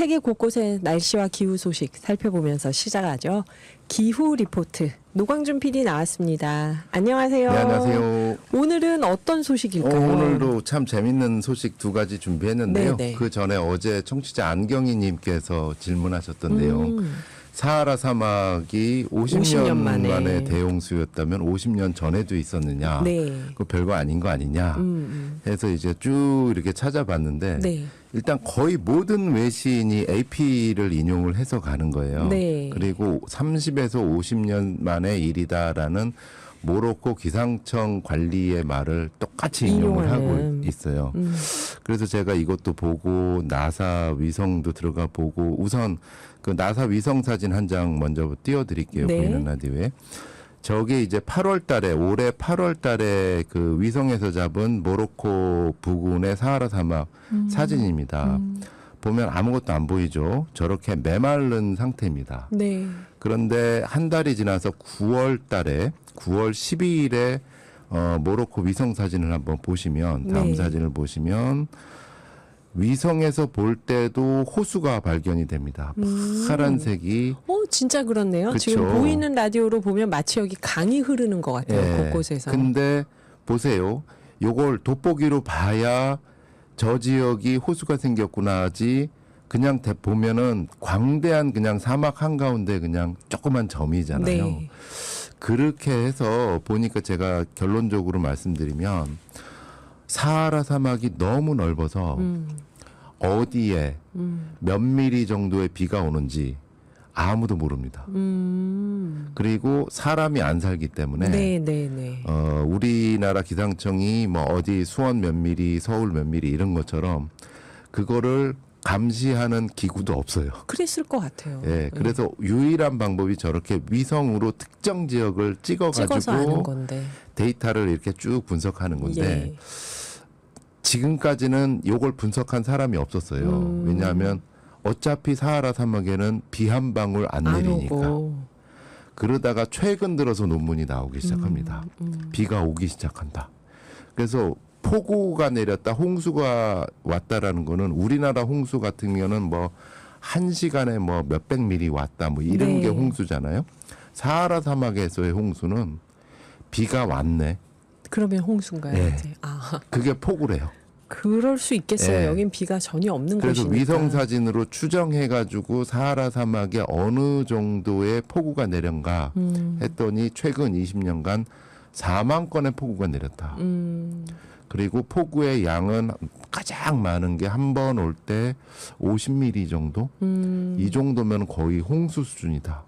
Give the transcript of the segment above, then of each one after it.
세계 곳곳의 날씨와 기후 소식 살펴보면서 시작하죠. 기후 리포트 노광준 PD 나왔습니다. 안녕하세요. 네, 안녕하세요. 오늘은 어떤 소식일까요? 오늘도 참 재밌는 소식 두 가지 준비했는데요. 네네. 그 전에 어제 청취자 안경희님께서 질문하셨던 내용. 사하라 사막이 50년 만에 대홍수였다면 50년 전에도 있었느냐. 네. 그 별거 아닌 거 아니냐. 해서 이제 쭉 이렇게 찾아봤는데 네. 일단 거의 모든 외신이 AP를 인용을 해서 가는 거예요. 네. 그리고 30에서 50년 만의 일이다라는 모로코 기상청 관리의 말을 똑같이 인용을 하고 있어요. 그래서 제가 이것도 보고 나사 위성도 들어가 보고 우선 그 나사 위성 사진 한 장 먼저 띄워드릴게요. 네. 보이는 라디오에. 저게 이제 8월 달에 올해 8월 달에 그 위성에서 잡은 모로코 부근의 사하라 사막 사진입니다. 보면 아무것도 안 보이죠. 저렇게 메마른 상태입니다. 네. 그런데 한 달이 지나서 9월 달에 9월 12일에 모로코 위성 사진을 한번 보시면 다음 네. 사진을 보시면 위성에서 볼 때도 호수가 발견이 됩니다. 파란색이. 진짜 그렇네요. 그쵸. 지금 보이는 라디오로 보면 마치 여기 강이 흐르는 것 같아요. 예. 곳곳에서. 근데 보세요. 요걸 돋보기로 봐야 저 지역이 호수가 생겼구나 하지 그냥 보면은 광대한 그냥 사막 한가운데 그냥 조그만 점이잖아요. 네. 그렇게 해서 보니까 제가 결론적으로 말씀드리면 사하라 사막이 너무 넓어서 어디에 몇 미리 정도의 비가 오는지 아무도 모릅니다. 그리고 사람이 안 살기 때문에 네. 우리나라 기상청이 뭐 어디 수원 몇 미리, 서울 몇 미리 이런 것처럼 그거를 감시하는 기구도 없어요. 그랬을 것 같아요. 예, 그래서 유일한 방법이 저렇게 위성으로 특정 지역을 찍어서 아는 찍어가지고 건데. 데이터를 이렇게 쭉 분석하는 건데 예. 지금까지는 이걸 분석한 사람이 없었어요. 왜냐하면 어차피 사하라 사막에는 비 한 방울 안 내리니까. 오고. 그러다가 최근 들어서 논문이 나오기 시작합니다. 비가 오기 시작한다. 그래서 폭우가 내렸다, 홍수가 왔다라는 거는 우리나라 홍수 같은 경우는 뭐 한 시간에 뭐 몇백 미리 왔다, 뭐 이런 네. 게 홍수잖아요. 사하라 사막에서의 홍수는 비가 왔네. 그러면 홍수인가요? 네. 이제? 아, 그게 폭우래요. 그럴 수 있겠어요. 네. 여긴 비가 전혀 없는 그래서 곳이니까. 위성 사진으로 추정해가지고 사하라 사막에 어느 정도의 폭우가 내렸가 했더니 최근 20년간 4만 건의 폭우가 내렸다. 그리고 폭우의 양은 가장 많은 게 한 번 올 때 50mm 정도? 이 정도면 거의 홍수 수준이다.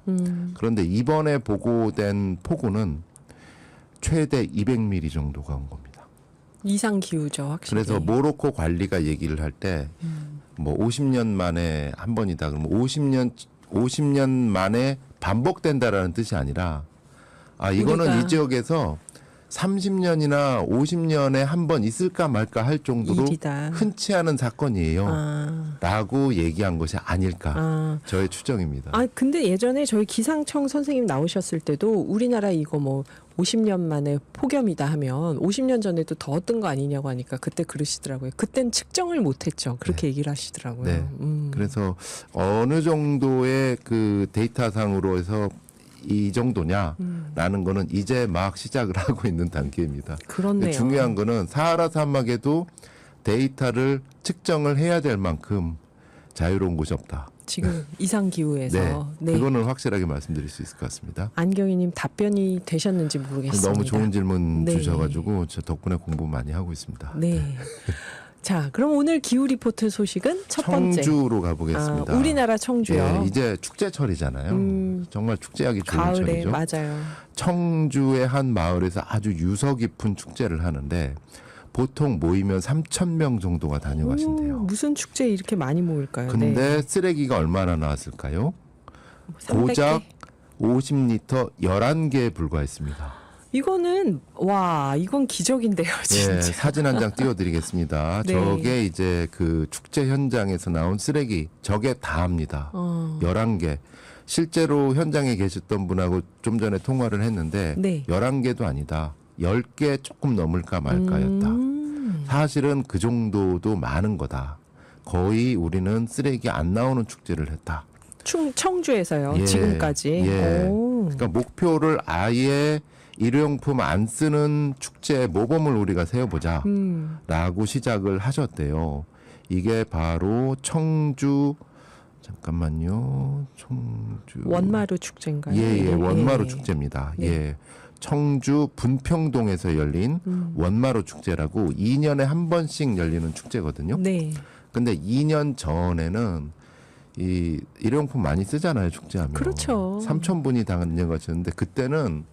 그런데 이번에 보고된 폭우는 최대 200mm 정도가 온 겁니다. 이상 기후죠, 확실히. 그래서 모로코 관리가 얘기를 할 때 뭐 50년 만에 한 번이다. 그러면 50년 만에 반복된다라는 뜻이 아니라 이거는 우리가 이 지역에서 30년이나 50년에 한 번 있을까 말까 할 정도로 일이다. 흔치 않은 사건이에요. 라고 얘기한 것이 아닐까. 저의 추정입니다. 근데 예전에 저희 기상청 선생님 나오셨을 때도 우리나라 이거 뭐 50년 만에 폭염이다 하면 50년 전에도 더웠던 거 아니냐고 하니까 그때 그러시더라고요. 그땐 측정을 못했죠. 그렇게 얘기를 하시더라고요. 네. 그래서 어느 정도의 그 데이터상으로 해서 이 정도냐라는 거는 이제 막 시작을 하고 있는 단계입니다. 그렇네요. 중요한 거는 사하라 사막에도 데이터를 측정을 해야 될 만큼 자유로운 곳이 없다. 지금 이상 기후에서. 네. 그거는 확실하게 말씀드릴 수 있을 것 같습니다. 안경희님 답변이 되셨는지 모르겠습니다. 너무 좋은 질문 네. 주셔가지고 저 덕분에 공부 많이 하고 있습니다. 네. 자, 그럼 오늘 기후 리포트 소식은 첫 번째. 청주로 가보겠습니다. 우리나라 청주요. 예, 이제 축제철이잖아요. 정말 축제하기 좋은 가을에 철이죠. 맞아요. 청주의 한 마을에서 아주 유서 깊은 축제를 하는데 보통 모이면 3,000명 정도가 다녀가신대요. 무슨 축제에 이렇게 많이 모일까요? 근데 네. 쓰레기가 얼마나 나왔을까요? 300개? 고작 50리터 11개에 불과했습니다. 이거는 이건 기적인데요, 진짜. 예, 사진 한 장 띄워드리겠습니다. 네. 저게 이제 그 축제 현장에서 나온 쓰레기, 저게 다합니다. 11개. 실제로 현장에 계셨던 분하고 좀 전에 통화를 했는데 네. 11개도 아니다. 10개 조금 넘을까 말까였다. 사실은 그 정도도 많은 거다. 거의 우리는 쓰레기 안 나오는 축제를 했다. 청주에서요. 예, 지금까지. 예. 오. 그러니까 목표를 아예 일회용품 안 쓰는 축제 모범을 우리가 세워보자라고 시작을 하셨대요. 이게 바로 청주 잠깐만요. 청주 원마루 축제인가요? 예, 원마루 예. 축제입니다. 네. 예. 청주 분평동에서 열린 원마루 축제라고 2년에 한 번씩 열리는 축제거든요. 네. 근데 2년 전에는 이 일회용품 많이 쓰잖아요, 축제하면. 그렇죠. 3,000분이 다녀가셨는데 그때는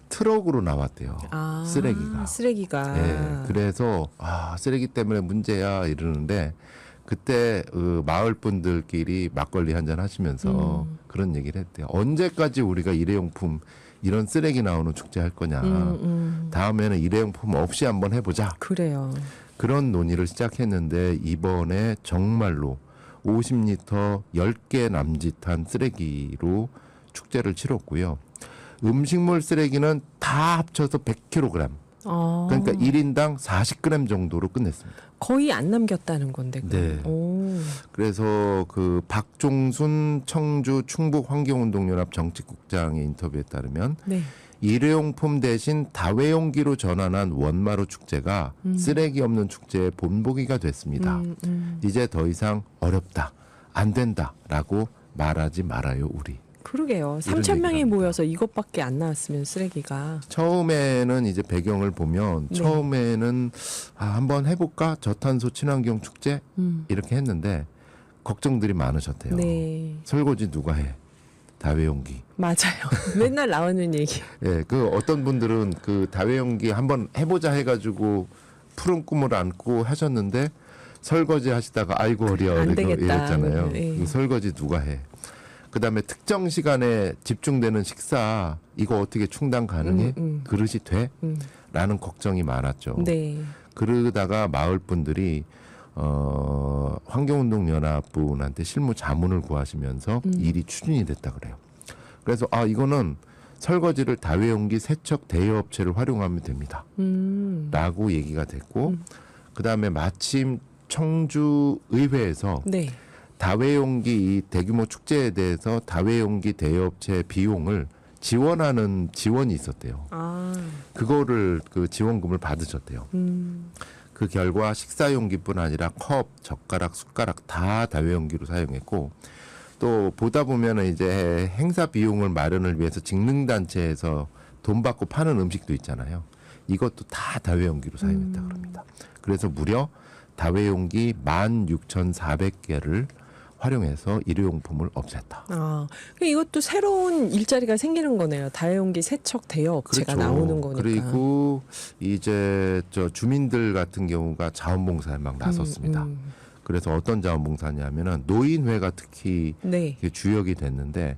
트럭으로 나왔대요. 아, 쓰레기가. 쓰레기가. 예. 그래서 쓰레기 때문에 문제야 이러는데 그때 마을 분들끼리 막걸리 한잔 하시면서 그런 얘기를 했대요. 언제까지 우리가 일회용품 이런 쓰레기 나오는 축제 할 거냐. 다음에는 일회용품 없이 한번 해보자. 그래요. 그런 논의를 시작했는데 이번에 정말로 50리터 10개 남짓한 쓰레기로 축제를 치렀고요. 음식물 쓰레기는 다 합쳐서 100kg. 그러니까 1인당 40g 정도로 끝냈습니다. 거의 안 남겼다는 건데. 그럼. 네. 오. 그래서 그 박종순 청주 충북 환경운동연합 정책국장의 인터뷰에 따르면 네. 일회용품 대신 다회용기로 전환한 원마루 축제가 쓰레기 없는 축제의 본보기가 됐습니다. 이제 더 이상 어렵다, 안 된다라고 말하지 말아요, 우리. 그러게요. 이런 3,000명이 얘기를 합니다. 모여서 이것밖에 안 나왔으면 쓰레기가. 처음에는 이제 배경을 보면 네. 처음에는 한번 해볼까 저탄소 친환경 축제 이렇게 했는데 걱정들이 많으셨대요. 네. 설거지 누가 해? 다회용기. 맞아요. 맨날 나오는 얘기. 예, 그 어떤 분들은 그 다회용기 한번 해보자 해가지고 푸른 꿈을 안고 하셨는데 설거지 하시다가 아이고 어려 안 되겠다. 이랬잖아요. 네. 이 설거지 누가 해? 그다음에 특정 시간에 집중되는 식사 이거 어떻게 충당 가능해? 그릇이 돼? 라는 걱정이 많았죠. 네. 그러다가 마을 분들이 환경운동연합분한테 실무 자문을 구하시면서 일이 추진이 됐다 그래요. 그래서 이거는 설거지를 다회용기 세척 대여업체를 활용하면 됩니다. 라고 얘기가 됐고 그다음에 마침 청주 의회에서 네. 다회용기 이 대규모 축제에 대해서 다회용기 대여업체 비용을 지원하는 지원이 있었대요. 그거를 그 지원금을 받으셨대요. 그 결과 식사용기뿐 아니라 컵, 젓가락, 숟가락 다 다회용기로 사용했고 또 보다 보면은 이제 행사 비용을 마련을 위해서 직능단체에서 돈 받고 파는 음식도 있잖아요. 이것도 다 다회용기로 사용했다 그럽니다. 그래서 무려 다회용기 16,400개를 활용해서 일회용품을 없앴다. 이것도 새로운 일자리가 생기는 거네요. 다회용기 세척 대여업체가 그렇죠. 나오는 거니까. 그리고 이제 저 주민들 같은 경우가 자원봉사에 막 나섰습니다. 그래서 어떤 자원봉사냐면은 노인회가 특히 네. 이게 주역이 됐는데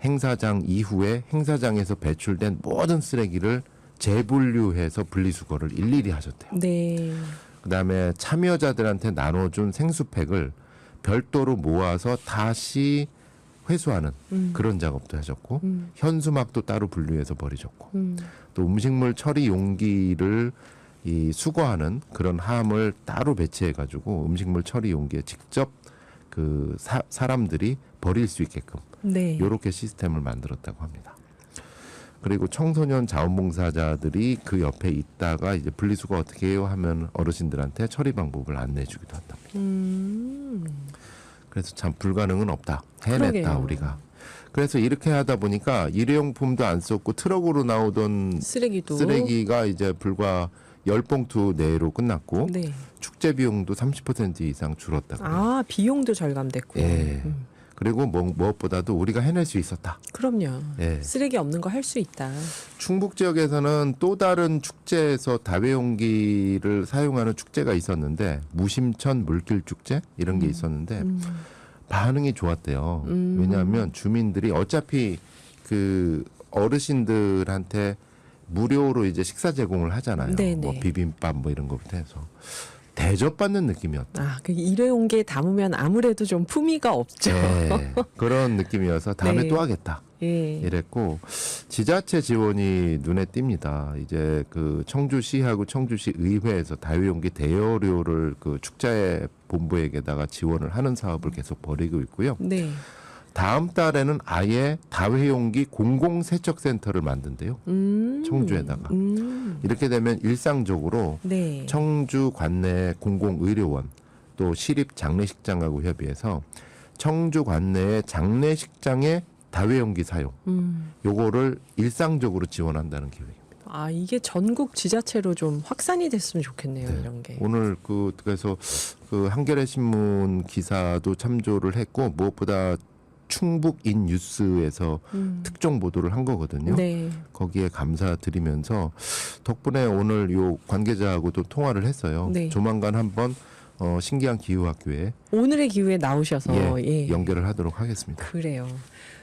행사장 이후에 행사장에서 배출된 모든 쓰레기를 재분류해서 분리수거를 일일이 하셨대요. 네. 그다음에 참여자들한테 나눠준 생수팩을 별도로 모아서 다시 회수하는 그런 작업도 하셨고 현수막도 따로 분류해서 버리셨고 또 음식물 처리 용기를 이 수거하는 그런 함을 따로 배치해 가지고 음식물 처리 용기에 직접 그 사람들이 버릴 수 있게끔 네. 이렇게 시스템을 만들었다고 합니다. 그리고 청소년 자원봉사자들이 그 옆에 있다가 이제 분리수거 어떻게 해요 하면 어르신들한테 처리 방법을 안내해주기도 한답니다. 그래서 참 불가능은 없다. 해냈다 그러게요. 우리가. 그래서 이렇게 하다 보니까 일회용품도 안 썼고 트럭으로 나오던 쓰레기가 이제 불과 10봉투 내로 끝났고 네. 축제 비용도 30% 이상 줄었다고요. 비용도 절감됐고요. 예. 그리고 무엇보다도 우리가 해낼 수 있었다. 그럼요. 예. 쓰레기 없는 거 할 수 있다. 충북 지역에서는 또 다른 축제에서 다회용기를 사용하는 축제가 있었는데 무심천 물길 축제 이런 게 있었는데 반응이 좋았대요. 왜냐하면 주민들이 어차피 그 어르신들한테 무료로 이제 식사 제공을 하잖아요. 네네. 뭐 비빔밥 뭐 이런 거부터 해서 대접받는 느낌이었다. 아, 그 일회용 게 담으면 아무래도 좀 품위가 없죠. 네, 그런 느낌이어서 다음에 네. 또 하겠다. 예. 이랬고 지자체 지원이 눈에 띕니다. 이제 그 청주시하고 청주시 의회에서 다회용기 대여료를 그 축자회 본부에게다가 지원을 하는 사업을 계속 벌이고 있고요. 네. 다음 달에는 아예 다회용기 공공세척센터를 만든대요. 청주에다가. 이렇게 되면 일상적으로 네. 청주 관내 공공의료원 또 시립 장례식장하고 협의해서 청주 관내의 장례식장의 다회용기 사용 요거를 일상적으로 지원한다는 계획입니다. 아, 이게 전국 지자체로 좀 확산이 됐으면 좋겠네요. 네. 이런 게. 오늘 그래서 그 한겨레 신문 기사도 참조를 했고 무엇보다 충북인 뉴스에서 특종 보도를 한 거거든요. 네. 거기에 감사드리면서 덕분에 오늘 요 관계자하고도 통화를 했어요. 네. 조만간 한번 신기한 기후학교에 오늘의 기후에 나오셔서 예. 연결을 하도록 하겠습니다. 그래요.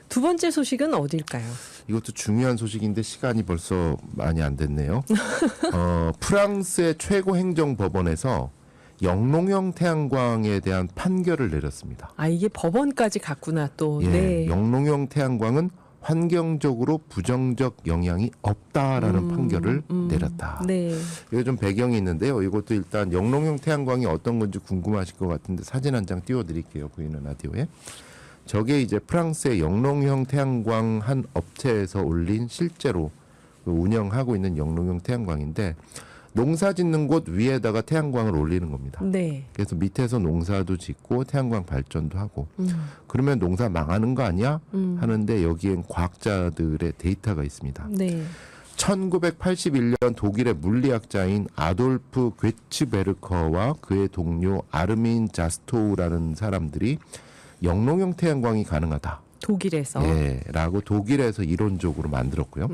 두 번째 소식은 어딜까요? 이것도 중요한 소식인데 시간이 벌써 많이 안 됐네요. 프랑스의 최고 행정법원에서 영농형 태양광에 대한 판결을 내렸습니다. 아, 이게 법원까지 갔구나 또. 예, 네. 영농형 태양광은 환경적으로 부정적 영향이 없다라는 판결을 내렸다. 네. 이거 좀 배경이 있는데요. 이것도 일단 영농형 태양광이 어떤 건지 궁금하실 것 같은데 사진 한 장 띄워드릴게요. 보이는 라디오에. 저게 이제 프랑스의 영농형 태양광 한 업체에서 올린 실제로 운영하고 있는 영농형 태양광인데 농사 짓는 곳 위에다가 태양광을 올리는 겁니다. 네. 그래서 밑에서 농사도 짓고 태양광 발전도 하고 그러면 농사 망하는 거 아니야? 하는데 여기엔 과학자들의 데이터가 있습니다. 네. 1981년 독일의 물리학자인 아돌프 괴츠베르커와 그의 동료 아르민 자스토우라는 사람들이 영농형 태양광이 가능하다. 독일에서. 예, 라고 독일에서 이론적으로 만들었고요.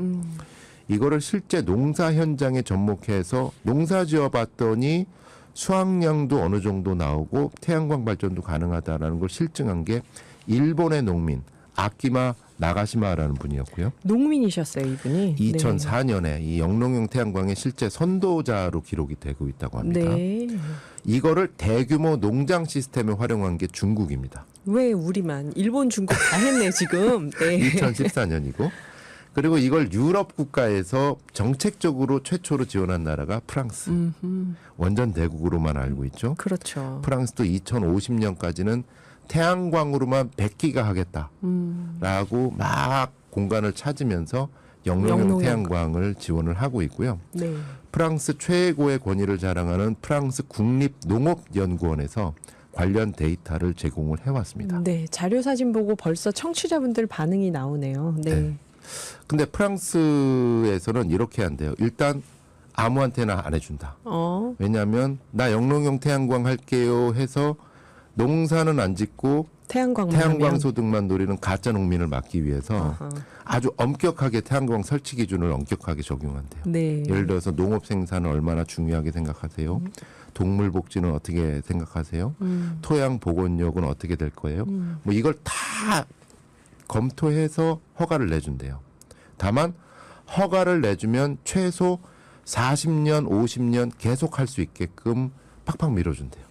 이거를 실제 농사 현장에 접목해서 농사 지어봤더니 수확량도 어느 정도 나오고 태양광 발전도 가능하다라는 걸 실증한 게 일본의 농민 아키마 나가시마라는 분이었고요. 농민이셨어요, 이분이. 2004년에 이 영농형 태양광의 실제 선도자로 기록이 되고 있다고 합니다. 네. 이거를 대규모 농장 시스템에 활용한 게 중국입니다. 왜 우리만 일본, 중국 다 했네 지금. 네. 2014년이고 그리고 이걸 유럽 국가에서 정책적으로 최초로 지원한 나라가 프랑스. 원전 대국으로만 알고 있죠. 그렇죠. 프랑스도 2050년까지는 태양광으로만 100기가 하겠다라고 막 공간을 찾으면서 영농형 태양광을 지원을 하고 있고요. 네. 프랑스 최고의 권위를 자랑하는 프랑스 국립농업연구원에서 관련 데이터를 제공을 해왔습니다. 네, 자료 사진 보고 벌써 청취자분들 반응이 나오네요. 네. 네. 근데 프랑스에서는 이렇게 한대요. 일단 아무한테나 안 해준다. 왜냐하면 나 영농형 태양광 할게요 해서 농사는 안 짓고 태양광 소득만 노리는 가짜 농민을 막기 위해서 아주 엄격하게 태양광 설치 기준을 엄격하게 적용한대요. 네. 예를 들어서 농업 생산을 얼마나 중요하게 생각하세요? 동물 복지는 어떻게 생각하세요? 토양 복원력은 어떻게 될 거예요? 뭐 이걸 다 검토해서 허가를 내준대요. 다만 허가를 내주면 최소 40년, 50년 계속 할 수 있게끔 팍팍 밀어준대요.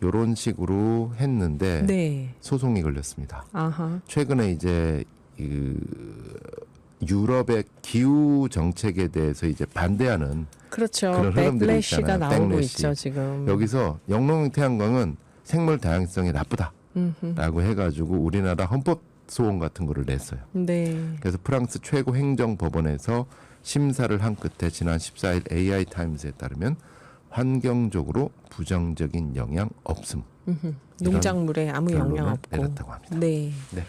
이런 식으로 했는데 네. 소송이 걸렸습니다. 아하. 최근에 이제 유럽의 기후 정책에 대해서 이제 반대하는 그렇죠. 그런 흐름들이 백래시가 있잖아요. 나오고 백래시. 있죠 지금. 여기서 영농형 태양광은 생물 다양성이 나쁘다라고 해가지고 우리나라 헌법 소원 같은 거를 냈어요. 네. 그래서 프랑스 최고 행정법원에서 심사를 한 끝에 지난 14일 AI 타임스에 따르면 환경적으로 부정적인 영향 없음. 농작물에 아무 영향 없고. 내렸다고 합니다. 네. 네.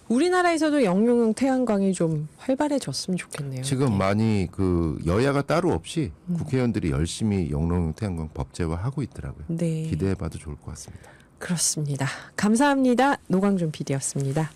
우리나라에서도 영농형 태양광이 좀 활발해졌으면 좋겠네요. 지금 네. 많이 그 여야가 따로 없이 국회의원들이 열심히 영농형 태양광 법제화하고 있더라고요. 네. 기대해봐도 좋을 것 같습니다. 그렇습니다. 감사합니다. 노광준 PD였습니다.